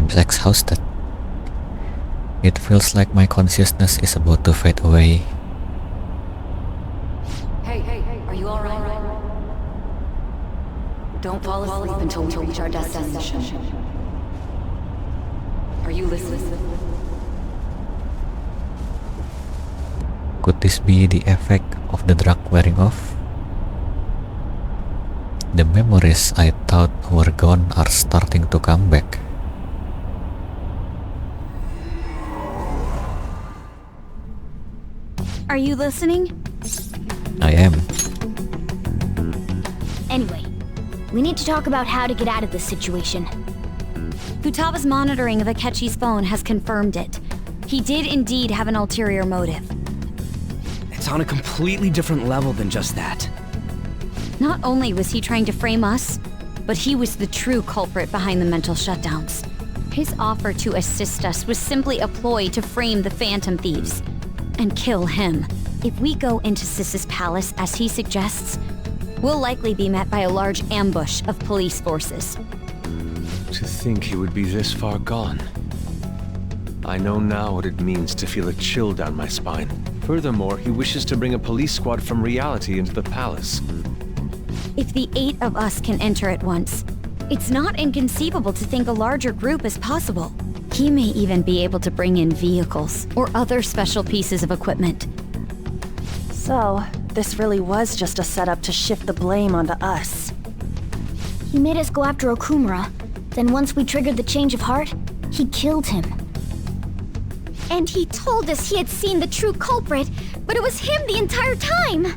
seems exhausted. It feels like my consciousness is about to fade away. Hey, are you alright? Don't fall asleep until we reach our destination. Are you listening? Could this be the effect of the drug wearing off? The memories I thought were gone are starting to come back. Are you listening? I am. Anyway, we need to talk about how to get out of this situation. Futaba's monitoring of Akechi's phone has confirmed it. He did indeed have an ulterior motive. It's on a completely different level than just that. Not only was he trying to frame us, but he was the true culprit behind the mental shutdowns. His offer to assist us was simply a ploy to frame the PhantomThieves and kill him. If we go into Sis's palace as he suggests, we'll likely be met by a large ambush of police forces. To think he would be this far gone. I know now what it means to feel a chill down my spine. Furthermore, he wishes to bring a police squad from reality into the palace. If the 8 of us can enter at once, it's not inconceivable to think a larger group is possible. He may even be able to bring in vehicles or other special pieces of equipment. So, this really was just a setup to shift the blame onto us. He made us go after Okumura. Then once we triggered the change of heart, he killed him. And he told us he had seen the true culprit, but it was him the entire time!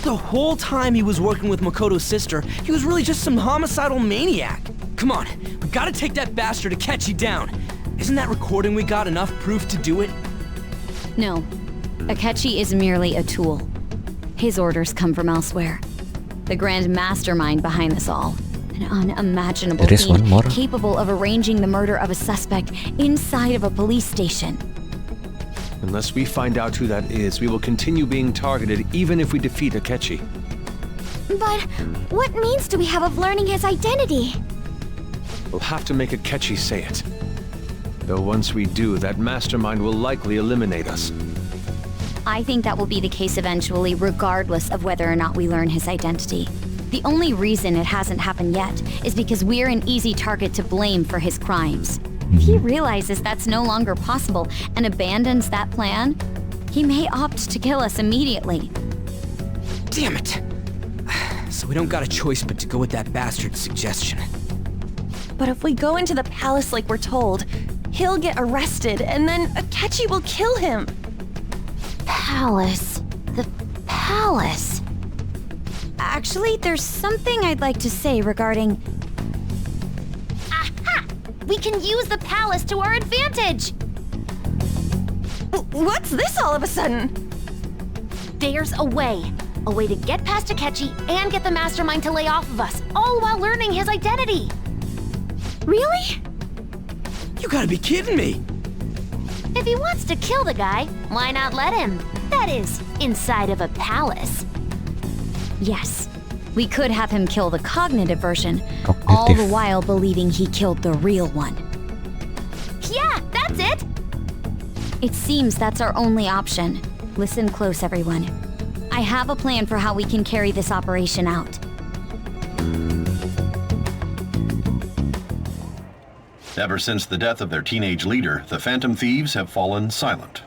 The whole time he was working with Makoto's sister, he was really just some homicidal maniac. Come on, we gotta take that bastard Akechi down. Isn't that recording we got enough proof to do it? No. Akechi is merely a tool. His orders come from elsewhere. The grand mastermind behind this all. An unimaginable There is one being more. capable of arranging the murder of a suspect inside of a police station. Unless we find out who that is, we will continue being targeted even if we defeat Akechi. But what means do we have of learning his identity? We'll have to make Akechi say it. Though once we do, that mastermind will likely eliminate us. I think that will be the case eventually, regardless of whether or not we learn his identity. The only reason it hasn't happened yet is because we're an easy target to blame for his crimes. If he realizes that's no longer possible and abandons that plan, he may opt to kill us immediately. Damn it! So we don't got a choice but to go with that bastard's suggestion. But if we go into the palace like we're told, he'll get arrested and then Akechi will kill him. Palace. The palace. Actually, there's something I'd like to say regarding... Aha! We can use the palace to our advantage! What's this all of a sudden? There's a way. A way to get past Akechi and get the mastermind to lay off of us, all while learning his identity. Really? You gotta be kidding me! If he wants to kill the guy, why not let him? That is, inside of a palace. Yes, we could have him kill the cognitive version, all the while believing he killed the real one. Yeah, that's it! It seems that's our only option. Listen close, everyone. I have a plan for how we can carry this operation out. Ever since the death of their teenage leader, the PhantomThieves have fallen silent.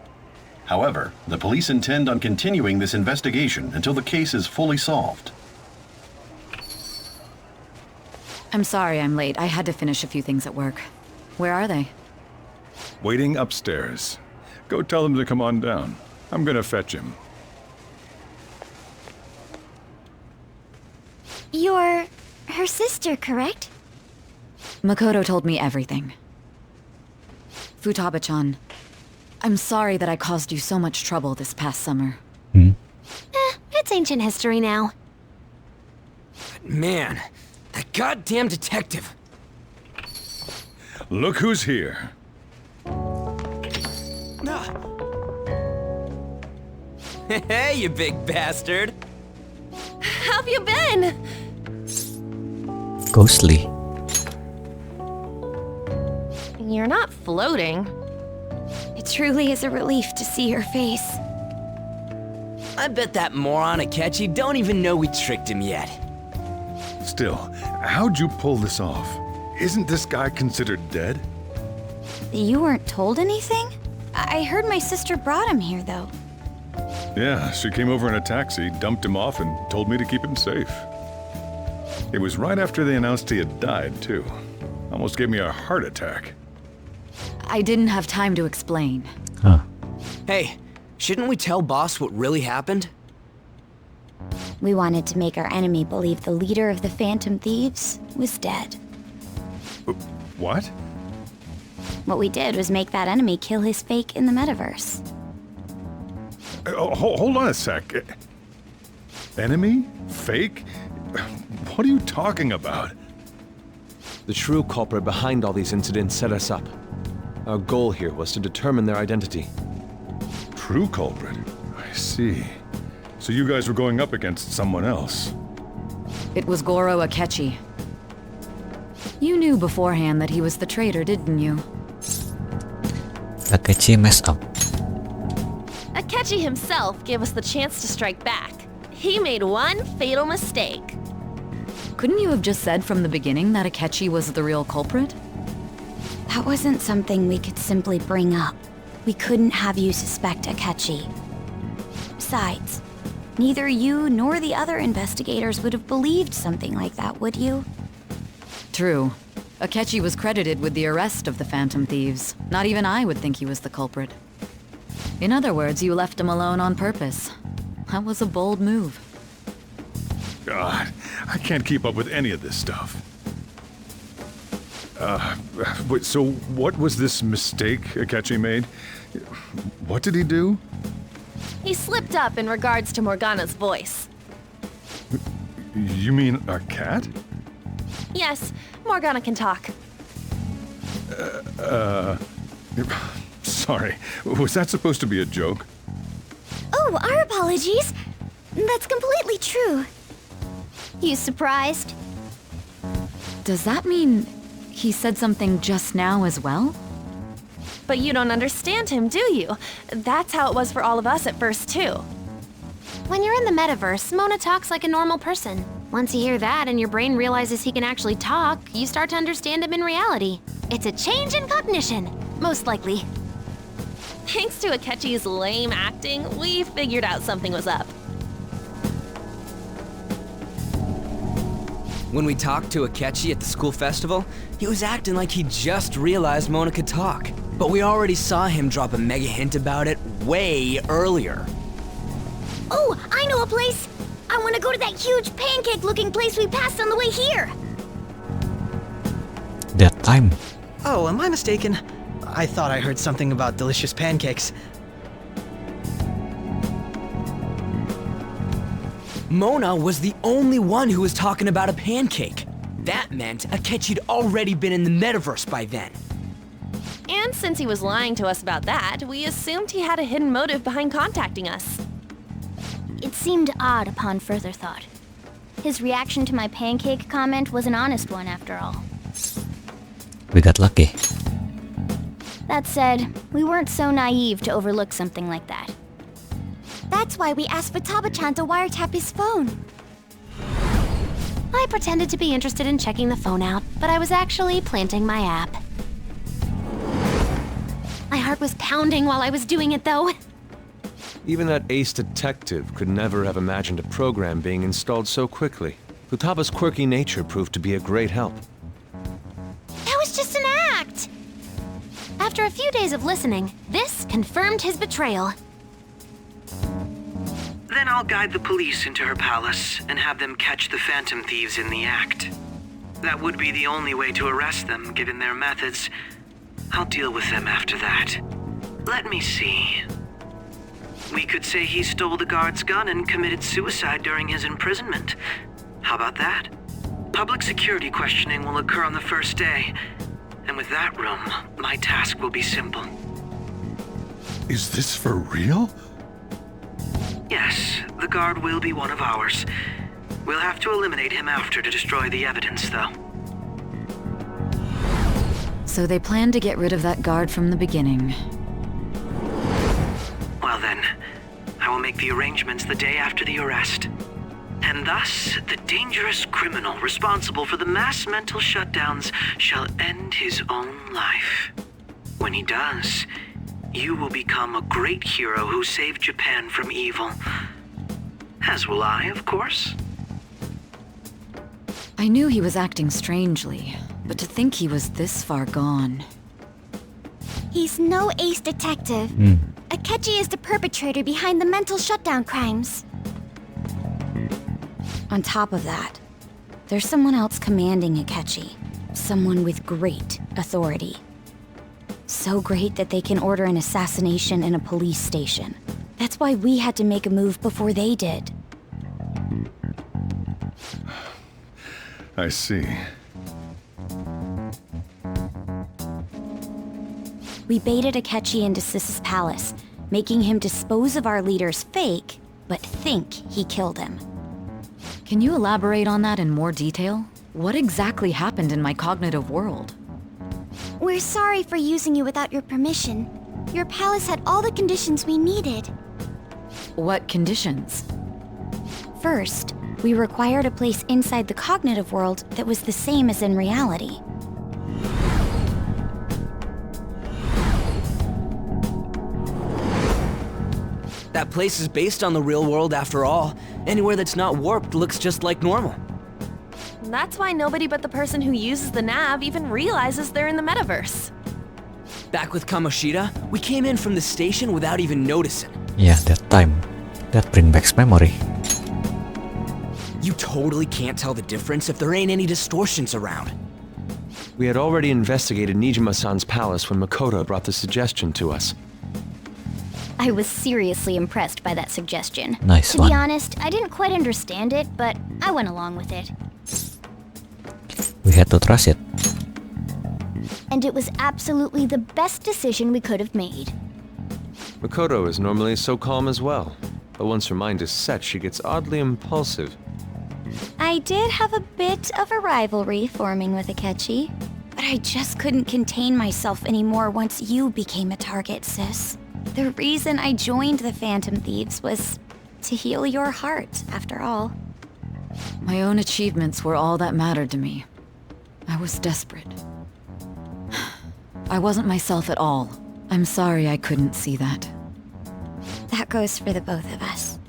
However, the police intend on continuing this investigation until the case is fully solved. I'm sorry I'm late. I had to finish a few things at work. Where are they? Waiting upstairs. Go tell them to come on down. I'm gonna fetch him. You're her sister, correct? Makoto told me everything. Futaba-chan, I'm sorry that I caused you so much trouble this past summer. It's ancient history now. But man, that goddamn detective. Look who's here. Hey, you big bastard! How have you been? Ghostly. You're not floating. It truly is a relief to see your face. I bet that moron Akechi don't even know we tricked him yet. Still, how'd you pull this off? Isn't this guy considered dead? You weren't told anything? I heard my sister brought him here, though. Yeah, she came over in a taxi, dumped him off, and told me to keep him safe. It was right after they announced he had died, too. Almost gave me a heart attack. I didn't have time to explain. Huh. Hey, shouldn't we tell boss what really happened? We wanted to make our enemy believe the leader of the Phantom Thieves was dead. What? What we did was make that enemy kill his fake in the metaverse. Hold on a sec. Enemy? Fake? What are you talking about? The true culprit behind all these incidents set us up. Our goal here was to determine their identity. True culprit? I see. So you guys were going up against someone else. It was Goro Akechi. You knew beforehand that he was the traitor, didn't you? Akechi messed up. Akechi himself gave us the chance to strike back. He made one fatal mistake. Couldn't you have just said from the beginning that Akechi was the real culprit? That wasn't something we could simply bring up. We couldn't have you suspect Akechi. Besides, neither you nor the other investigators would have believed something like that, would you? True. Akechi was credited with the arrest of the Phantom Thieves. Not even I would think he was the culprit. In other words, you left him alone on purpose. That was a bold move. God, I can't keep up with any of this stuff. So what was this mistake Akechi made? What did he do? He slipped up in regards to Morgana's voice. You mean a cat? Yes, Morgana can talk. Sorry, was that supposed to be a joke? Oh, our apologies. That's completely true. You surprised? Does that mean he said something just now as well? But you don't understand him, do you? That's how it was for all of us at first, too. When you're in the metaverse, Mona talks like a normal person. Once you hear that and your brain realizes he can actually talk, you start to understand him in reality. It's a change in cognition, most likely. Thanks to Akechi's lame acting, we figured out something was up. When we talked to Akechi at the school festival, he was acting like he just realized Mona could talk. But we already saw him drop a mega hint about it way earlier. Oh, I know a place! I want to go to that huge pancake-looking place we passed on the way here! That time. Oh, am I mistaken? I thought I heard something about delicious pancakes. Mona was the only one who was talking about a pancake. That meant Akechi'd already been in the metaverse by then. And since he was lying to us about that, we assumed he had a hidden motive behind contacting us. It seemed odd upon further thought. His reaction to my pancake comment was an honest one, after all. We got lucky. That said, we weren't so naive to overlook something like that. That's why we asked Futaba-chan to wiretap his phone. I pretended to be interested in checking the phone out, but I was actually planting my app. My heart was pounding while I was doing it, though. Even that ace detective could never have imagined a program being installed so quickly. Futaba's quirky nature proved to be a great help. That was just an act! After a few days of listening, this confirmed his betrayal. Then I'll guide the police into her palace and have them catch the Phantom Thieves in the act. That would be the only way to arrest them, given their methods. I'll deal with them after that. Let me see. We could say he stole the guard's gun and committed suicide during his imprisonment. How about that? Public security questioning will occur on the first day. And with that room, my task will be simple. Is this for real? Yes, the guard will be one of ours. We'll have to eliminate him after to destroy the evidence, though. So they planned to get rid of that guard from the beginning. Well then, I will make the arrangements the day after the arrest. And thus, the dangerous criminal responsible for the mass mental shutdowns shall end his own life. When he does, you will become a great hero who saved Japan from evil. As will I, of course. I knew he was acting strangely, but to think he was this far gone. He's no ace detective. Akechi is the perpetrator behind the mental shutdown crimes. On top of that, there's someone else commanding Akechi. Someone with great authority. So great that they can order an assassination in a police station. That's why we had to make a move before they did. I see. We baited Akechi into Sis's palace, making him dispose of our leader's fake, but think he killed him. Can you elaborate on that in more detail? What exactly happened in my cognitive world? We're sorry for using you without your permission. Your palace had all the conditions we needed. What conditions? First, we required a place inside the cognitive world that was the same as in reality. That place is based on the real world after all. Anywhere that's not warped looks just like normal. That's why nobody but the person who uses the nav even realizes they're in the metaverse. Back with Kamoshida, we came in from the station without even noticing. Yeah, that time. That brings back memory. You totally can't tell the difference if there ain't any distortions around. We had already investigated Niijima-san's palace when Makoto brought the suggestion to us. I was seriously impressed by that suggestion. Nice To one. be honest, I didn't quite understand it, but I went along with it. We had to trust it. And it was absolutely the best decision we could have made. Makoto is normally so calm as well, but once her mind is set, she gets oddly impulsive. I did have a bit of a rivalry forming with Akechi, but I just couldn't contain myself anymore once you became a target, sis. The reason I joined the PhantomThieves was to heal your heart, after all. My own achievements were all that mattered to me. I was desperate. I wasn't myself at all. I'm sorry I couldn't see that. That goes for the both of us.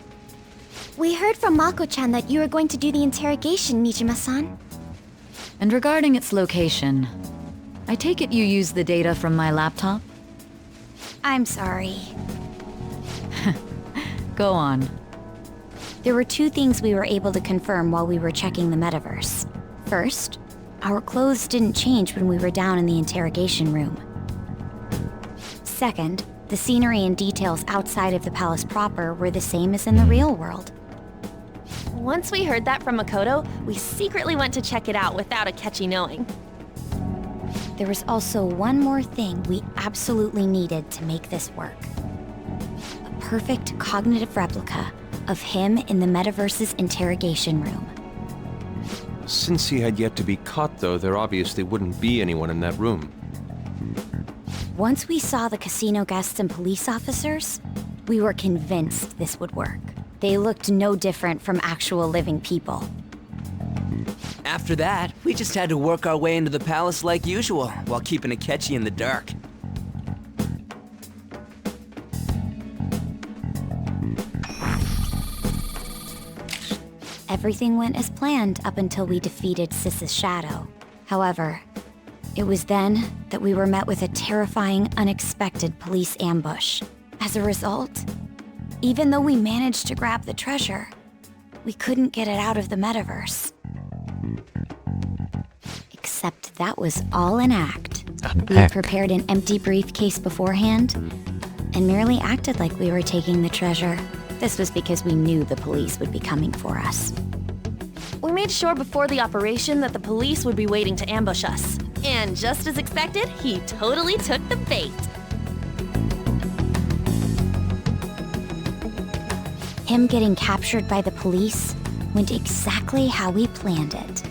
We heard from Mako-chan that you were going to do the interrogation, Niijima-san. And regarding its location, I take it you used the data from my laptop? I'm sorry. Go on. There were two things we were able to confirm while we were checking the metaverse. First, our clothes didn't change when we were down in the interrogation room. Second, the scenery and details outside of the palace proper were the same as in the real world. Once we heard that from Makoto, we secretly went to check it out without Akechi knowing. There was also one more thing we absolutely needed to make this work. A perfect cognitive replica of him in the metaverse's interrogation room. Since he had yet to be caught, though, there obviously wouldn't be anyone in that room. Once we saw the casino guests and police officers, we were convinced this would work. They looked no different from actual living people. After that, we just had to work our way into the palace like usual, while keeping Akechi in the dark. Everything went as planned up until we defeated Sis's shadow. However, it was then that we were met with a terrifying, unexpected police ambush. As a result, even though we managed to grab the treasure, we couldn't get it out of the metaverse. Except that was all an act. We had prepared an empty briefcase beforehand and merely acted like we were taking the treasure. This was because we knew the police would be coming for us. We made sure before the operation that the police would be waiting to ambush us. And just as expected, he totally took the bait. Him getting captured by the police went exactly how we planned it.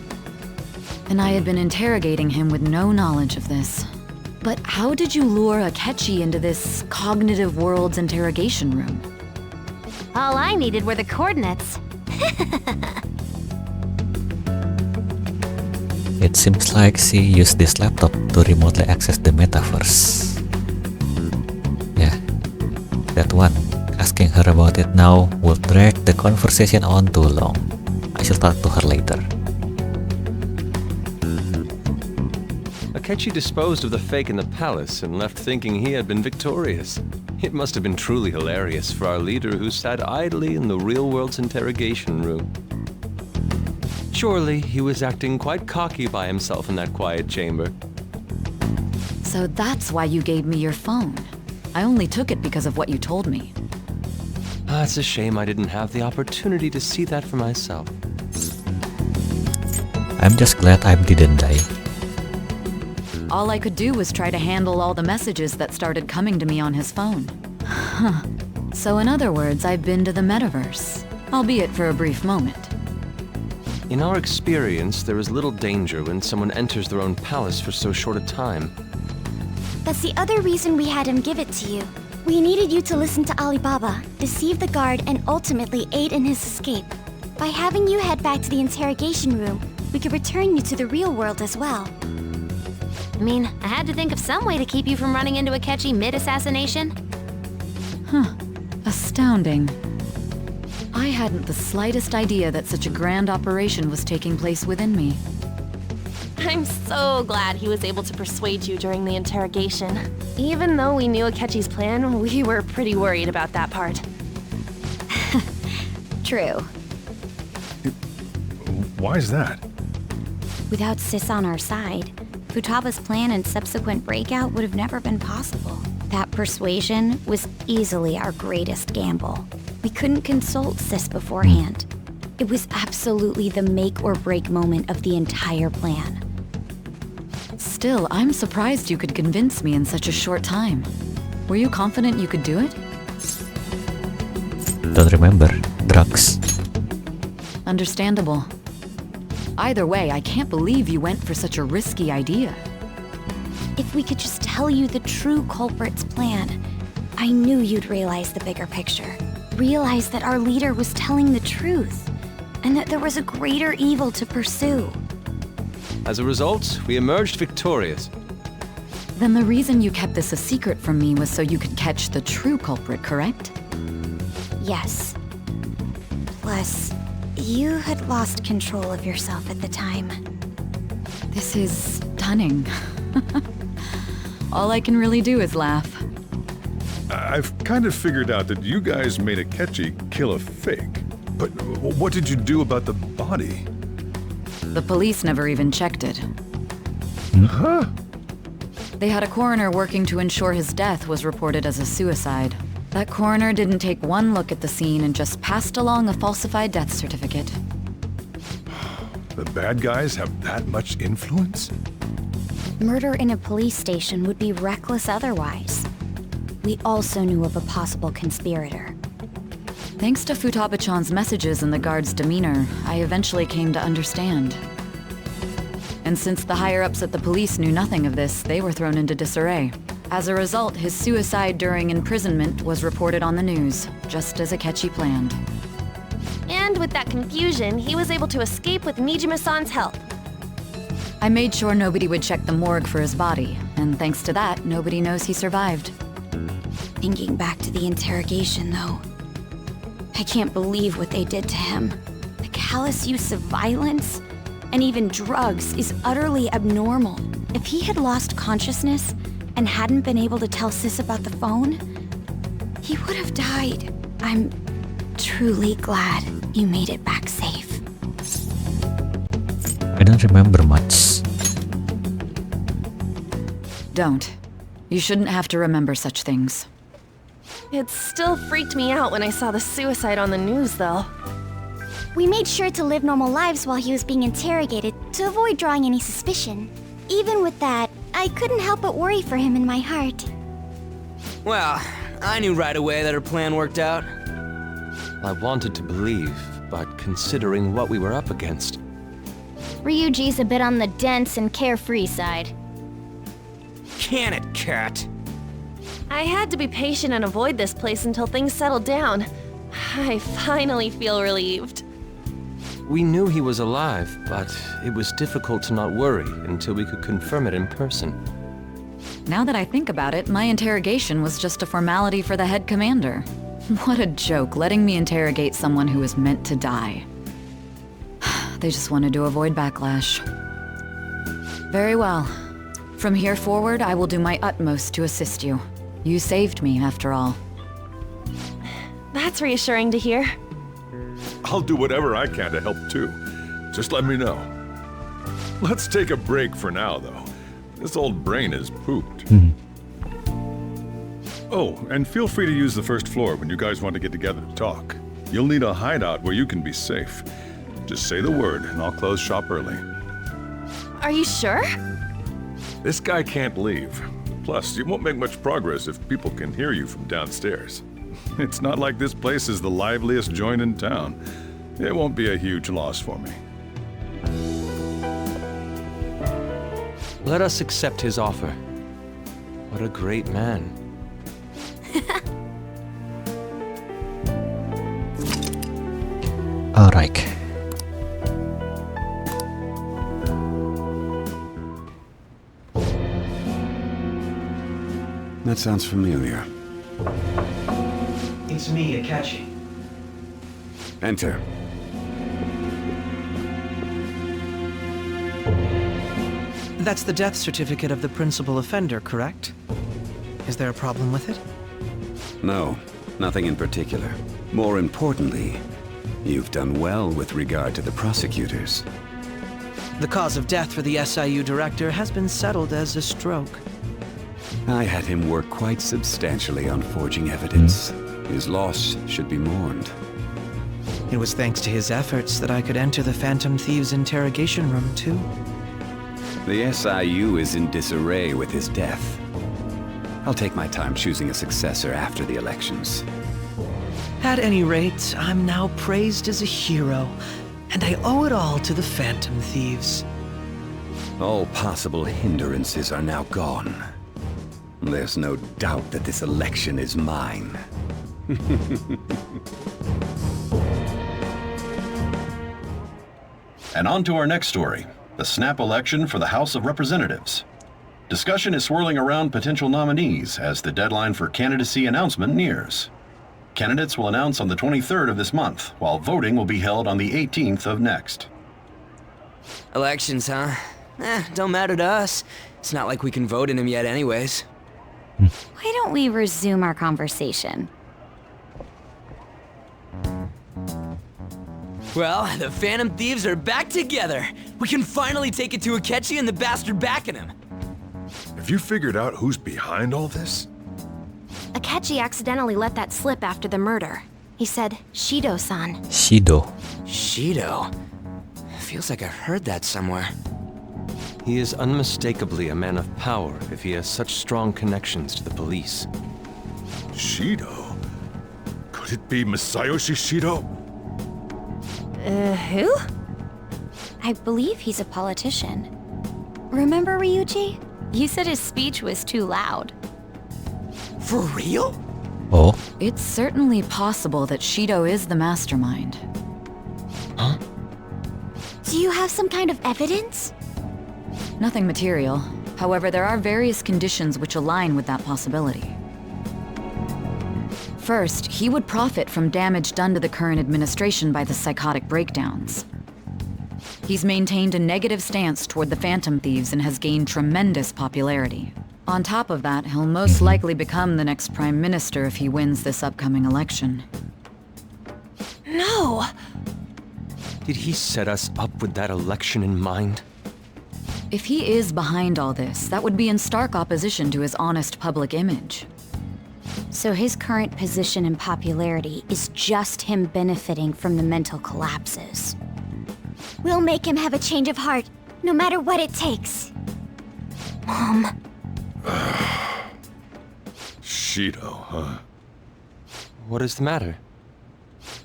And I had been interrogating him with no knowledge of this. But how did you lure Akechi into this cognitive world's interrogation room? All I needed were the coordinates. It seems like she used this laptop to remotely access the metaverse. Yeah, that one. Asking her about it now will drag the conversation on too long. I shall talk to her later. Akechi disposed of the fake in the palace and left thinking he had been victorious. It must have been truly hilarious for our leader who sat idly in the real world's interrogation room. Surely he was acting quite cocky by himself in that quiet chamber. So that's why you gave me your phone. I only took it because of what you told me. It's a shame I didn't have the opportunity to see that for myself. I'm just glad I didn't die. All I could do was try to handle all the messages that started coming to me on his phone. Huh. So in other words, I've been to the metaverse, albeit for a brief moment. In our experience, there is little danger when someone enters their own palace for so short a time. That's the other reason we had him give it to you. We needed you to listen to Alibaba, deceive the guard, and ultimately aid in his escape. By having you head back to the interrogation room, we could return you to the real world as well. I mean, I had to think of some way to keep you from running into Akechi mid-assassination. Huh. Astounding. I hadn't the slightest idea that such a grand operation was taking place within me. I'm so glad he was able to persuade you during the interrogation. Even though we knew Akechi's plan, we were pretty worried about that part. True. Why is that? Without Sis on our side, Futaba's plan and subsequent breakout would have never been possible. That persuasion was easily our greatest gamble. We couldn't consult Sis beforehand. It was absolutely the make or break moment of the entire plan. Still, I'm surprised you could convince me in such a short time. Were you confident you could do it? Don't remember. Drugs. Understandable. Either way, I can't believe you went for such a risky idea. If we could just tell you the true culprit's plan, I knew you'd realize the bigger picture. Realize that our leader was telling the truth, and that there was a greater evil to pursue. As a result, we emerged victorious. Then the reason you kept this a secret from me was so you could catch the true culprit, correct? Yes. Plus, you had lost control of yourself at the time. This is stunning. All I can really do is laugh. I've kind of figured out that you guys made Akechi kill a fake. But what did you do about the body? The police never even checked it. Huh? They had a coroner working to ensure his death was reported as a suicide. That coroner didn't take one look at the scene and just passed along a falsified death certificate. The bad guys have that much influence? Murder in a police station would be reckless otherwise. We also knew of a possible conspirator. Thanks to Futaba-chan's messages and the guard's demeanor, I eventually came to understand. And since the higher-ups at the police knew nothing of this, they were thrown into disarray. As a result, his suicide during imprisonment was reported on the news, just as Akechi planned. And with that confusion, he was able to escape with Niijima-san's help. I made sure nobody would check the morgue for his body, and thanks to that, nobody knows he survived. Thinking back to the interrogation, though, I can't believe what they did to him. The callous use of violence and even drugs is utterly abnormal. If he had lost consciousness and hadn't been able to tell Sis about the phone, he would have died. I'm truly glad you made it back safe. I don't remember much. Don't. You shouldn't have to remember such things. It still freaked me out when I saw the suicide on the news, though. We made sure to live normal lives while he was being interrogated to avoid drawing any suspicion. Even with that, I couldn't help but worry for him in my heart. Well, I knew right away that her plan worked out. I wanted to believe, but considering what we were up against. Ryuji's a bit on the dense and carefree side. can it, Cat? I had to be patient and avoid this place until things settled down. I finally feel relieved. We knew he was alive, but it was difficult to not worry until we could confirm it in person. Now that I think about it, my interrogation was just a formality for the head commander. What a joke, letting me interrogate someone who was meant to die. They just wanted to avoid backlash. Very well. From here forward, I will do my utmost to assist you. You saved me, after all. That's reassuring to hear. I'll do whatever I can to help too. Just let me know. Let's take a break for now, though. This old brain is pooped. Oh, and feel free to use the first floor when you guys want to get together to talk. You'll need a hideout where you can be safe. Just say the word, and I'll close shop early. Are you sure? This guy can't leave. Plus, you won't make much progress if people can hear you from downstairs. It's not like this place is the liveliest joint in town. It won't be a huge loss for me. Let us accept his offer. What a great man. Alright. That sounds familiar. It's me, Akechi. Enter. That's the death certificate of the principal offender, correct? Is there a problem with it? No, nothing in particular. More importantly, you've done well with regard to the prosecutors. The cause of death for the SIU director has been settled as a stroke. I had him work quite substantially on forging evidence. His loss should be mourned. It was thanks to his efforts that I could enter the PhantomThieves interrogation room, too. The SIU is in disarray with his death. I'll take my time choosing a successor after the elections. At any rate, I'm now praised as a hero, and I owe it all to the PhantomThieves. All possible hindrances are now gone. There's no doubt that this election is mine. And on to our next story, the snap election for the House of Representatives. Discussion is swirling around potential nominees as the deadline for candidacy announcement nears. Candidates will announce on the 23rd of this month, while voting will be held on the 18th of next. Elections, huh? Don't matter to us. It's not like we can vote in them yet anyways. Why don't we resume our conversation? Well, the PhantomThieves are back together. We can finally take it to Akechi and the bastard backing him. Have you figured out who's behind all this? Akechi accidentally let that slip after the murder. He said, Shido-san. Shido. Shido? Feels like I heard that somewhere. He is unmistakably a man of power if he has such strong connections to the police. Shido? Could it be Masayoshi Shido? Who? I believe he's a politician. Remember Ryuji? You said his speech was too loud. For real? Oh? It's certainly possible that Shido is the mastermind. Huh? Do you have some kind of evidence? Nothing material. However, there are various conditions which align with that possibility. First, he would profit from damage done to the current administration by the psychotic breakdowns. He's maintained a negative stance toward the PhantomThieves and has gained tremendous popularity. On top of that, he'll most likely become the next Prime Minister if he wins this upcoming election. No! Did he set us up with that election in mind? If he is behind all this, that would be in stark opposition to his honest public image. So his current position and popularity is just him benefiting from the mental collapses. We'll make him have a change of heart, no matter what it takes. Mom. Shido, huh? What is the matter?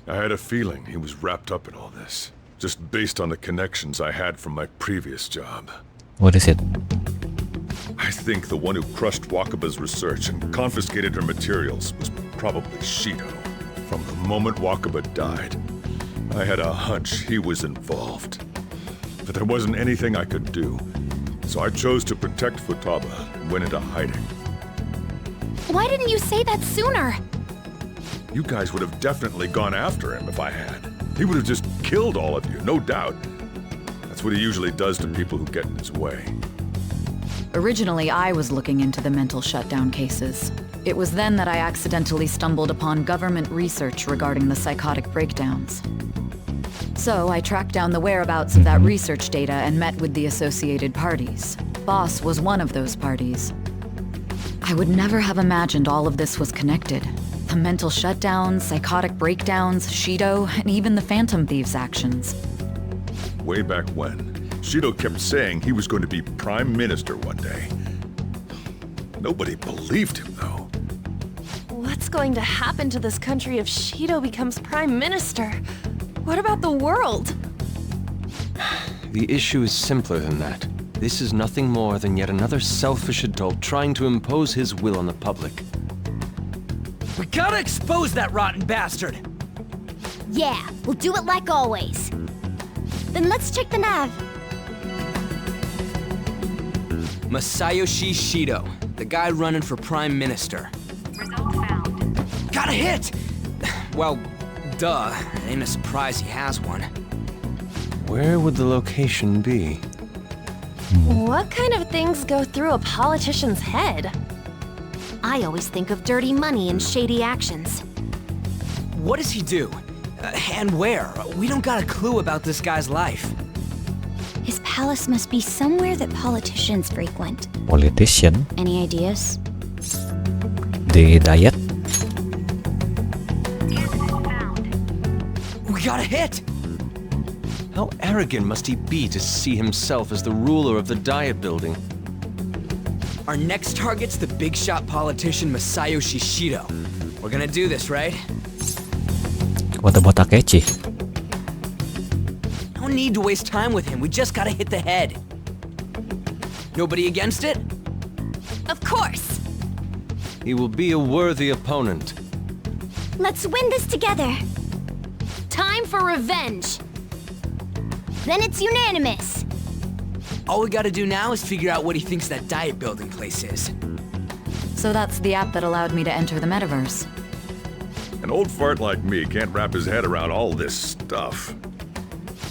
I had a feeling he was wrapped up in all this, just based on the connections I had from my previous job. What is it? I think the one who crushed Wakaba's research and confiscated her materials was probably Shido. From the moment Wakaba died, I had a hunch he was involved. But there wasn't anything I could do, so I chose to protect Futaba and went into hiding. Why didn't you say that sooner? You guys would have definitely gone after him if I had. He would have just killed all of you, no doubt. That's what he usually does to people who get in his way. Originally, I was looking into the mental shutdown cases. It was then that I accidentally stumbled upon government research regarding the psychotic breakdowns. So I tracked down the whereabouts of that research data and met with the associated parties. Boss was one of those parties. I would never have imagined all of this was connected. The mental shutdowns, psychotic breakdowns, Shido, and even the PhantomThieves' actions. Way back when, Shido kept saying he was going to be Prime Minister one day. Nobody believed him, though. What's going to happen to this country if Shido becomes Prime Minister? What about the world? The issue is simpler than that. This is nothing more than yet another selfish adult trying to impose his will on the public. We gotta expose that rotten bastard! Yeah, we'll do it like always. Then let's check the nav. Masayoshi Shido, the guy running for Prime Minister. Result found. Got a hit! Well, duh. Ain't a surprise he has one. Where would the location be? What kind of things go through a politician's head? I always think of dirty money and shady actions. What does he do? And where? We don't got a clue about this guy's life. His palace must be somewhere that politicians frequent. Politician? Any ideas? The diet? We got a hit! How arrogant must he be to see himself as the ruler of the diet building? Our next target's the big shot politician Masayoshi Shido. We're gonna do this, right? What about Akechi? No need to waste time with him, we just gotta hit the head. Nobody against it? Of course! He will be a worthy opponent. Let's win this together. Time for revenge! Then it's unanimous! All we gotta do now is figure out what he thinks that diet building place is. So that's the app that allowed me to enter the metaverse. An old fart like me can't wrap his head around all this stuff.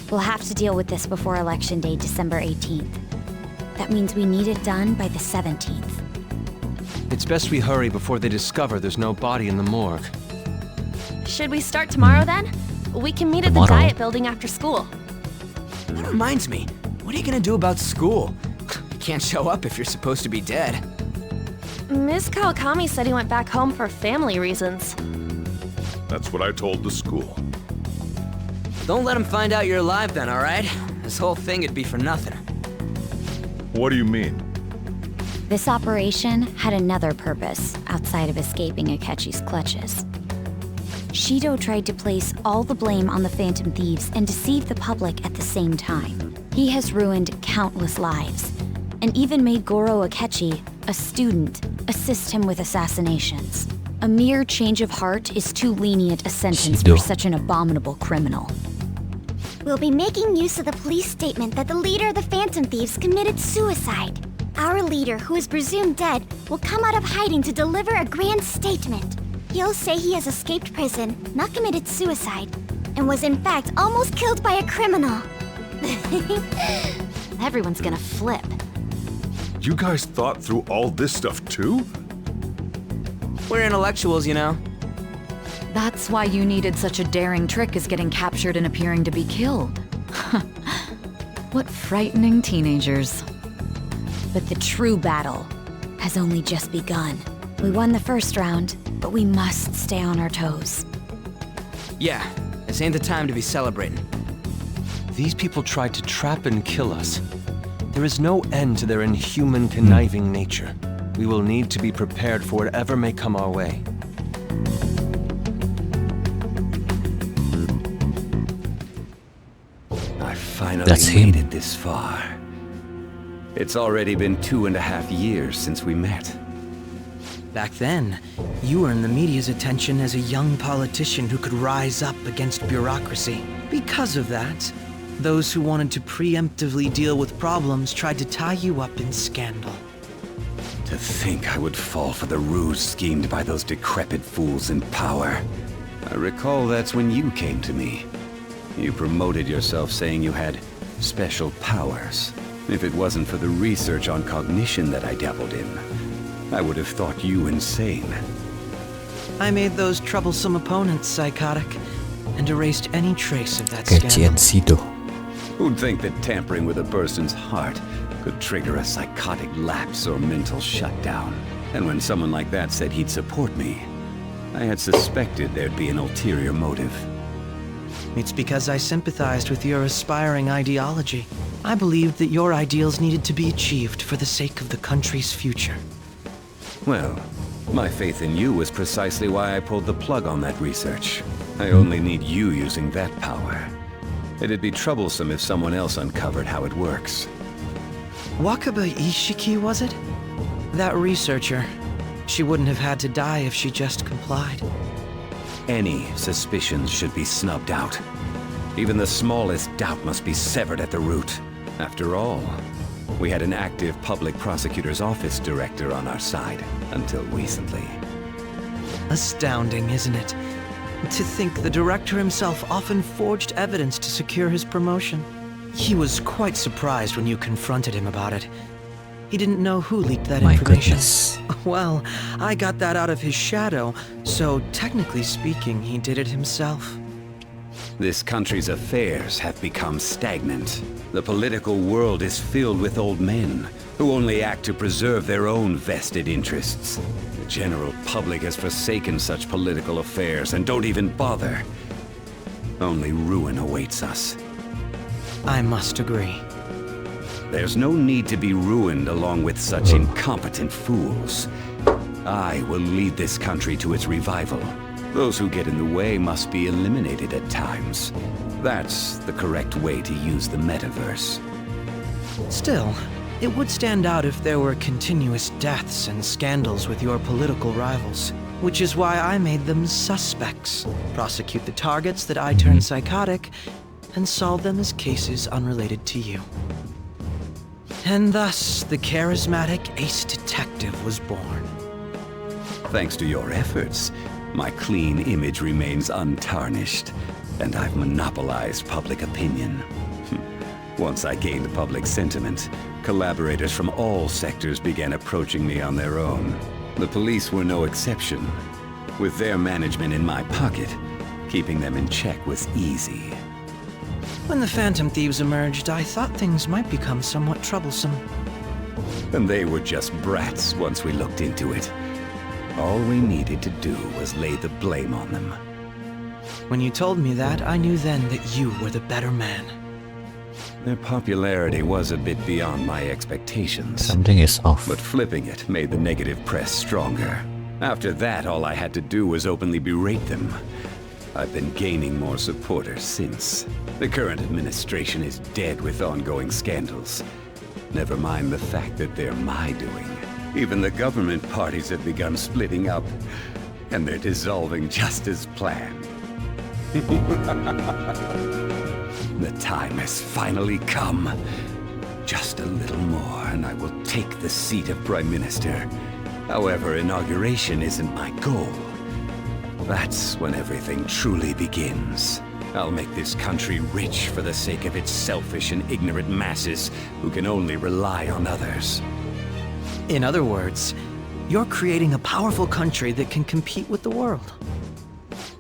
We'll have to deal with this before Election Day, December 18th. That means we need it done by the 17th. It's best we hurry before they discover there's no body in the morgue. Should we start tomorrow then? We can meet at the diet building after school. That reminds me, what are you gonna do about school? You can't show up if you're supposed to be dead. Ms. Kawakami said he went back home for family reasons. That's what I told the school. Don't let him find out you're alive then, alright? This whole thing would be for nothing. What do you mean? This operation had another purpose outside of escaping Akechi's clutches. Shido tried to place all the blame on the PhantomThieves and deceive the public at the same time. He has ruined countless lives, and even made Goro Akechi, a student, assist him with assassinations. A mere change of heart is too lenient a sentence for such an abominable criminal. We'll be making use of the police statement that the leader of the PhantomThieves committed suicide. Our leader, who is presumed dead, will come out of hiding to deliver a grand statement. He'll say he has escaped prison, not committed suicide, and was in fact almost killed by a criminal. Everyone's gonna flip. You guys thought through all this stuff too? We're intellectuals, you know. That's why you needed such a daring trick as getting captured and appearing to be killed. What frightening teenagers. But the true battle has only just begun. We won the first round, but we must stay on our toes. Yeah, this ain't the time to be celebrating. These people tried to trap and kill us. There is no end to their inhuman, conniving nature. We will need to be prepared for whatever may come our way. I finally That's made him. it this far. It's already been 2.5 years since we met. Back then, you earned the media's attention as a young politician who could rise up against bureaucracy. Because of that, those who wanted to preemptively deal with problems tried to tie you up in scandal. To think I would fall for the ruse schemed by those decrepit fools in power. I recall that's when you came to me. You promoted yourself saying you had special powers. If it wasn't for the research on cognition that I dabbled in, I would have thought you insane. I made those troublesome opponents psychotic, and erased any trace of that Akechi and scandal. Sido. Who'd think that tampering with a person's heart could trigger a psychotic lapse or mental shutdown? And when someone like that said he'd support me, I had suspected there'd be an ulterior motive. It's because I sympathized with your aspiring ideology. I believed that your ideals needed to be achieved for the sake of the country's future. Well, my faith in you was precisely why I pulled the plug on that research. I only need you using that power. It'd be troublesome if someone else uncovered how it works. Wakaba Ishiki, was it? That researcher. She wouldn't have had to die if she just complied. Any suspicions should be snubbed out. Even the smallest doubt must be severed at the root. After all, we had an active public prosecutor's office director on our side, until recently. Astounding, isn't it? To think the director himself often forged evidence to secure his promotion. He was quite surprised when you confronted him about it. He didn't know who leaked that My information. goodness. Well, I got that out of his shadow, so technically speaking, he did it himself. This country's affairs have become stagnant. The political world is filled with old men who only act to preserve their own vested interests. The general public has forsaken such political affairs and don't even bother. Only ruin awaits us. I must agree. There's no need to be ruined along with such incompetent fools. I will lead this country to its revival. Those who get in the way must be eliminated at times. That's the correct way to use the metaverse. Still, it would stand out if there were continuous deaths and scandals with your political rivals, which is why I made them suspects. Prosecute the targets that I turned psychotic, and solve them as cases unrelated to you. And thus, the charismatic ace detective was born. Thanks to your efforts, my clean image remains untarnished, and I've monopolized public opinion. Once I gained public sentiment, collaborators from all sectors began approaching me on their own. The police were no exception. With their management in my pocket, keeping them in check was easy. When the PhantomThieves emerged, I thought things might become somewhat troublesome. And they were just brats once we looked into it. All we needed to do was lay the blame on them. When you told me that, I knew then that you were the better man. Their popularity was a bit beyond my expectations. Something is off. But flipping it made the negative press stronger. After that, all I had to do was openly berate them. I've been gaining more supporters since. The current administration is dead with ongoing scandals. Never mind the fact that they're my doing. Even the government parties have begun splitting up, and they're dissolving just as planned. The time has finally come. Just a little more, and I will take the seat of Prime Minister. However, inauguration isn't my goal. That's when everything truly begins. I'll make this country rich for the sake of its selfish and ignorant masses who can only rely on others. In other words, you're creating a powerful country that can compete with the world.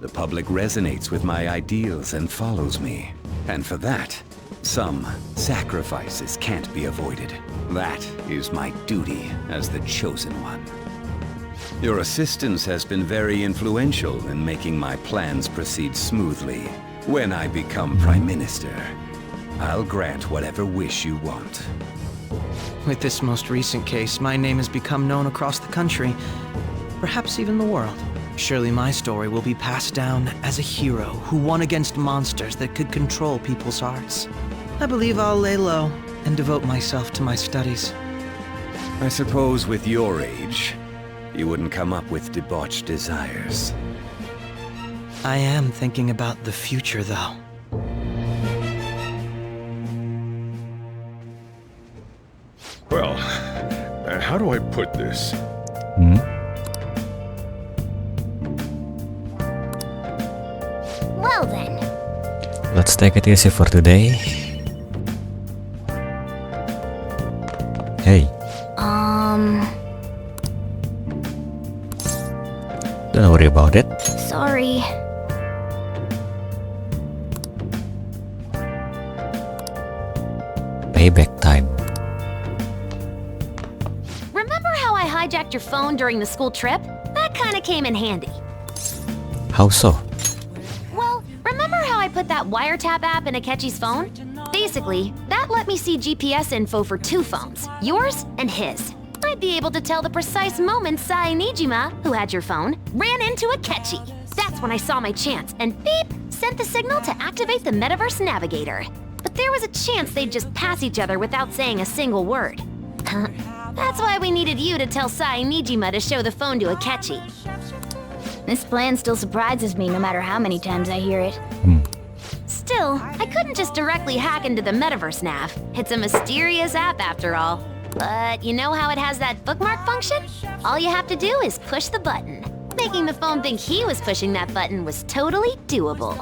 The public resonates with my ideals and follows me. And for that, some sacrifices can't be avoided. That is my duty as the chosen one. Your assistance has been very influential in making my plans proceed smoothly. When I become Prime Minister, I'll grant whatever wish you want. With this most recent case, my name has become known across the country, perhaps even the world. Surely my story will be passed down as a hero who won against monsters that could control people's hearts. I believe I'll lay low and devote myself to my studies. I suppose with your age, you wouldn't come up with debauched desires. I am thinking about the future, though. Well, how do I put this? Well then. Let's take it easy for today. Hey. Don't worry about it. Sorry. Payback time. Remember how I hijacked your phone during the school trip? That kinda came in handy. How so? Well, remember how I put that wiretap app in Akechi's phone? Basically, that let me see GPS info for 2 phones, yours and his. I'd be able to tell the precise moment Niijima, who had your phone, ran into Akechi. That's when I saw my chance, and beep, sent the signal to activate the Metaverse Navigator. But there was a chance they'd just pass each other without saying a single word. That's why we needed you to tell Niijima to show the phone to Akechi. This plan still surprises me no matter how many times I hear it. Still, I couldn't just directly hack into the Metaverse Nav. It's a mysterious app after all. But you know how it has that bookmark function? All you have to do is push the button. Making the phone think he was pushing that button was totally doable.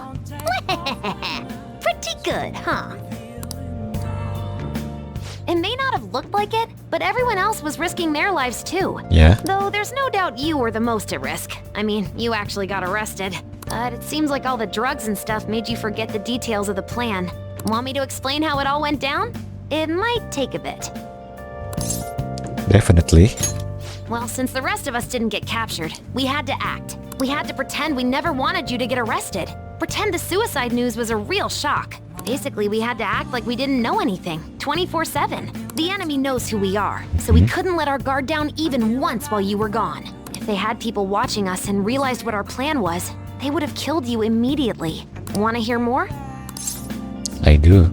Pretty good, huh? It may not have looked like it, but everyone else was risking their lives too. Yeah. Though there's no doubt you were the most at risk. I mean, you actually got arrested. But it seems like all the drugs and stuff made you forget the details of the plan. Want me to explain how it all went down? It might take a bit. Definitely. Well, since the rest of us didn't get captured, we had to act. We had to pretend we never wanted you to get arrested. Pretend the suicide news was a real shock. Basically, we had to act like we didn't know anything, 24/7. The enemy knows who we are, so we couldn't let our guard down even once while you were gone. If they had people watching us and realized what our plan was, they would have killed you immediately. Want to hear more? I do.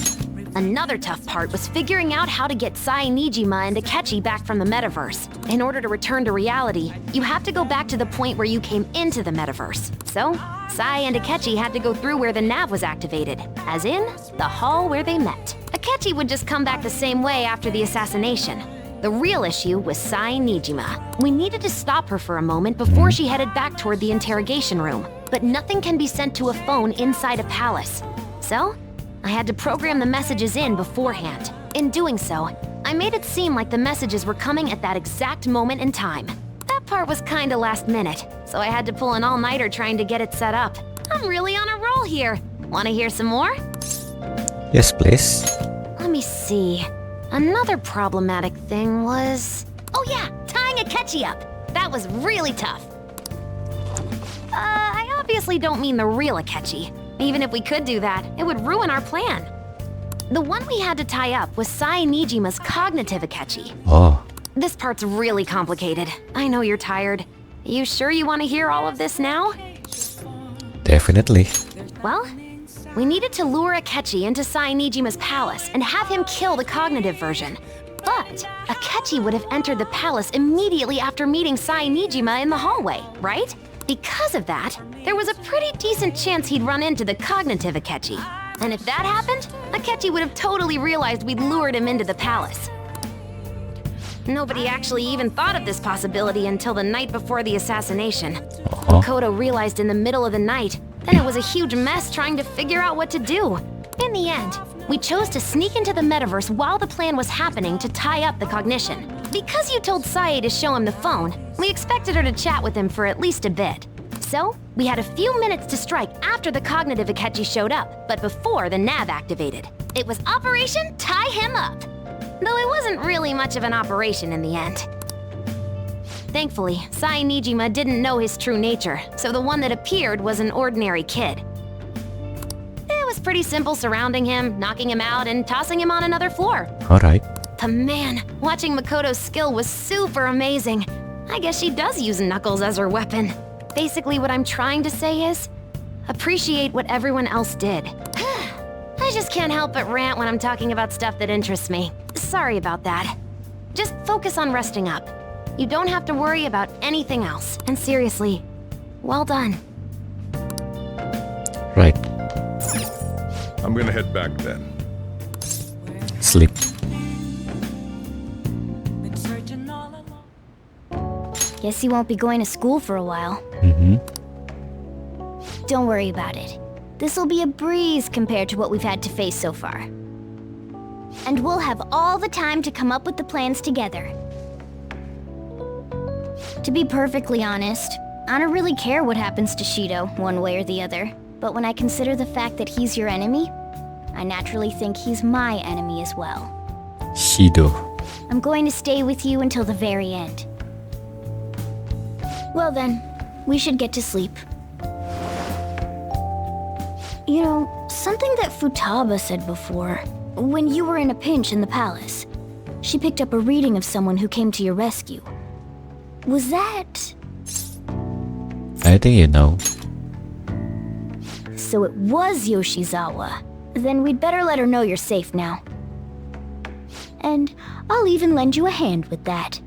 Another tough part was figuring out how to get Niijima and Akechi back from the metaverse. In order to return to reality, you have to go back to the point where you came into the metaverse. So, Sai and Akechi had to go through where the nav was activated, as in, the hall where they met. Akechi would just come back the same way after the assassination. The real issue was Niijima. We needed to stop her for a moment before she headed back toward the interrogation room. But nothing can be sent to a phone inside a palace. So, I had to program the messages in beforehand. In doing so, I made it seem like the messages were coming at that exact moment in time. That part was kinda last minute, so I had to pull an all-nighter trying to get it set up. I'm really on a roll here. Wanna hear some more? Yes, please. Let me see. Another problematic thing was... Oh yeah, tying Akechi up. That was really tough. I obviously don't mean the real Akechi. Even if we could do that, it would ruin our plan. The one we had to tie up was Niijima's cognitive Akechi. Oh. This part's really complicated. I know you're tired. You sure you want to hear all of this now? Definitely. Well, we needed to lure Akechi into Niijima's palace and have him kill the cognitive version. But Akechi would have entered the palace immediately after meeting Niijima in the hallway, right? Because of that, there was a pretty decent chance he'd run into the cognitive Akechi. And if that happened, Akechi would have totally realized we'd lured him into the palace. Nobody actually even thought of this possibility until the night before the assassination. Makoto realized in the middle of the night, then it was a huge mess trying to figure out what to do. In the end, we chose to sneak into the metaverse while the plan was happening to tie up the cognition. Because you told Sae to show him the phone, we expected her to chat with him for at least a bit. So, we had a few minutes to strike after the cognitive Akechi showed up, but before the nav activated. It was Operation Tie Him Up! Though it wasn't really much of an operation in the end. Thankfully, Niijima didn't know his true nature, so the one that appeared was an ordinary kid. It was pretty simple surrounding him, knocking him out, and tossing him on another floor. Alright. But man, watching Makoto's skill was super amazing. I guess she does use knuckles as her weapon. Basically what I'm trying to say is, appreciate what everyone else did. I just can't help but rant when I'm talking about stuff that interests me. Sorry about that. Just focus on resting up. You don't have to worry about anything else. And seriously, well done. Right. I'm gonna head back then. Sleep. Guess you won't be going to school for a while. Don't worry about it. This'll be a breeze compared to what we've had to face so far. And we'll have all the time to come up with the plans together. To be perfectly honest, I don't really care what happens to Shido, one way or the other. But when I consider the fact that he's your enemy, I naturally think he's my enemy as well. Shido. I'm going to stay with you until the very end. Well then, we should get to sleep. You know, something that Futaba said before, when you were in a pinch in the palace, she picked up a reading of someone who came to your rescue. Was that... I think you know. So it was Yoshizawa. Then we'd better let her know you're safe now. And I'll even lend you a hand with that.